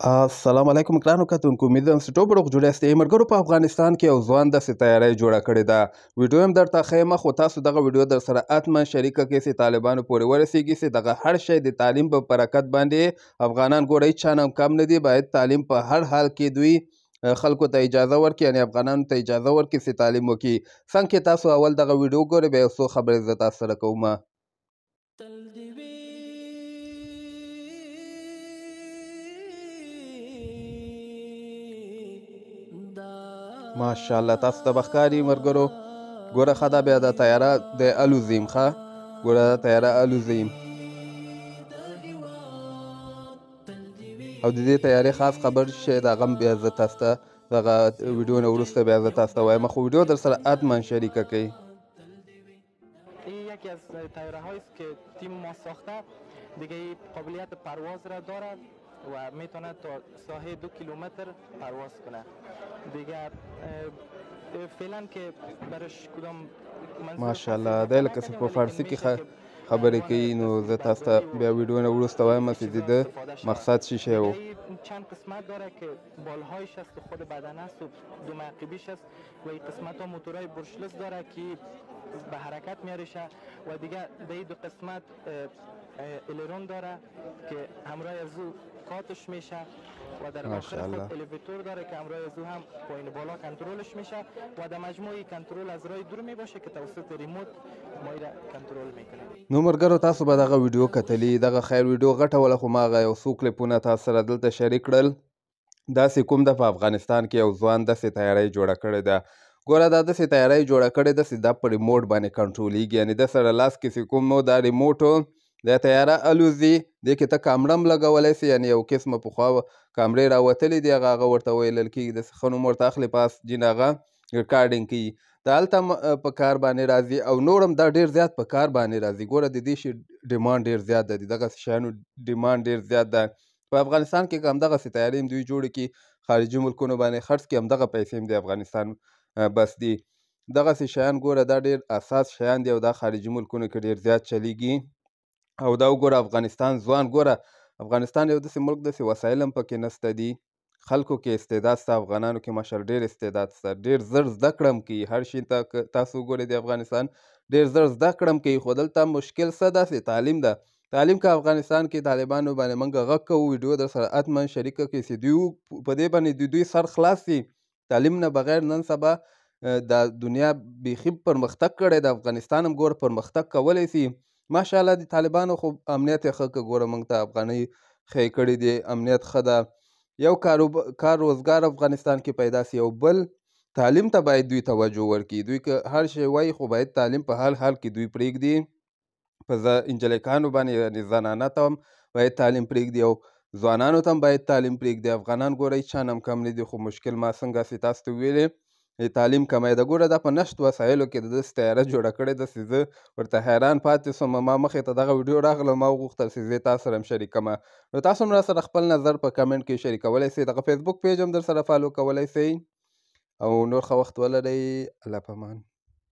السلام علیکم ګرانو کتونکو، امیدوارم چې ټول روغ جوړ یاستئ. ملګرو، په افغانستان کې یو ځوان داسې تیاری جوړه کړې ده. ویډیو هم درته ښیم، خو تاسو دغه ویډیو در سره حتما شریکه کړئ چې طالبانو پورې ورسیږي چې دغه هر شی د تعلیم په برکت باندې افغانان ګوره هیڅ چا نه کم نه دي. باید تعلیم په هر حال کې دوی خلکو ته اجازه ورکړي، یعنې افغانانو ته اجازه ورکړي چې تعلیم وکړي. څنګه کې تاسو اول دغه ویډیو ګورئ، بیا یو څو خبرې زه تاسو سره کوم. ماشاءالله تاسو ته به ښکاري ملګرو. ګوره ښه ده، بیا دا تیاره د الوزیم، ښه ګوره دا تیاره الوزیم. او د دې تیارې خاص خبر شی د هغه هم بیا زه تاسو ته دغه ویډیو نه وروسته بیا زه تاسو ته وایم، خو ویډیو در سره حتما شریکه کړئ. این یکی از طیاره هایی است که تیم ما ساخته، دیگه قابلیت پرواز را دارد و میتونه تا ساحه 2 کیلومتر پرواز کنه. دیگه فعلا که برش کدام ماشاءالله دی لکه چې په فارسي کې خبرې کوي، نو زه تاسو ته بیا ویډیو نه وروسته وایم چې د ده مقصد چی شی و. چند قسمت داره که بالهایش است و خود بدن است و دو معقبیش است و این قسمت ها موتورهای برشلس داره که به حرکت میارشه و دیگه در این دو قسمت الرون داره که همراه از او کاتش میشه و در آخر خود الیویتور داره که همراه از او هم پایین بالا کنترلش میشه و در مجموعی کنترل از راه دور میباشه که توسط ریموت ما را کنترل میکنه. نو ملګرو، تاسو به دغه ویډیو کتلی، دغه خیر ویډیو غټه وله، خو ما هغه یو څو کلیپونه تاسو سره دلته شریک کړل. داسې کوم ده په افغانستان کې یو ځوان داسې تیاری جوړه کړې ده. ګوره دا داسې تیاری جوړه کړې ده چې دا په ریموټ باندې کنټرولېږي، یعنې د سره لاس کې چې کوم نو دا ریموټ د تیاره الوزي، دې کې ته کامره هم لګولی سي، یعنې یو قسمه پخوا کامرې راوتلې دي، هغه ورته ویلل کېږي، داسې ښه نوم ورته اخلي، پاس جین هغه ریکارډینګ کوي. دا هلته هم په کار باندې راځي او نور هم دا ډېر زیات په کار باندې راځي. ګوره د دې شي ډیمانډ ډېر زیات ده، د دغسې شیانو ډیمانډ ډېر زیات ده. په افغانستان کې که همدغسې تیارې هم دوی جوړې کړي، خارجي ملکونو باندې خرڅ کړي، همدغه پیسې هم د افغانستان بس دي. دغسې شیان ګوره دا ډېر اساس شیان دي او دا خارجي ملکونو کې ډېر زیات چلیږي. او دا وګوره افغانستان ځوان، ګوره افغانستان یو داسې ملک داسې وسایل هم پکې نسته دي، خلکو کې استعداد شته، افغانانو کې ماشاءالله ډېر استعداد شته، ډېر زر زده کړه هم کوي. هر شي ته تاسو وګورئ د افغانستان ډېر زر زده کړه هم کوي، خو دلته مشکل څه ده چې تعلیم ده. تعلیم که افغانستان کې طالبانو باندې موږ غږ کوو، ویډیو در سره حتما شریکه کړئ چې دوی په دې باندې د دوی سر خلاص شي. تعلیم نه بغیر نن سبا د دنیا بیخي پرمختګ کړی د افغانستان هم ګوره پرمختګ کولی شي. ماشاءالله د طالبانو خو امنیت یې ښه که ګوره موږ ته افغانۍ ښې کړي دي، امنیت ښه ده. یو کار روزګار افغانستان کې پیدا سي، او بل تعلیم ته باید دوی توجه ورکړي. دوی که هر شی وایي خو باید تعلیم په هر حال کې دوی پرېږدي. په انجلیکانو باندې یعنې زنانه ته هم باید تعلیم پرېږدي او ځوانانو ته هم باید تعلیم پرېږدي. افغانان ګوره هېڅ چا نه هم کم نه دي، خو مشکل ما څنګه چې تاسو ته ویلې تعلیم کمی ده. ګوره دا په نشت وسایلو کې د داسې تیاره جوړه کړې ده چې زه ورته حیران پاتې سوم. ما مخې ته دغه ویډیو راغله، ما وغوښتل چې زه تاسو سره هم شریکمه. نو تاسو هم را سره خپل نظر په کمنټ کې شریکولی سئ. دغه فیسبوک پیج هم در سره فالو کولی سئ او نور ښه وخت ولرئ. الله پامان.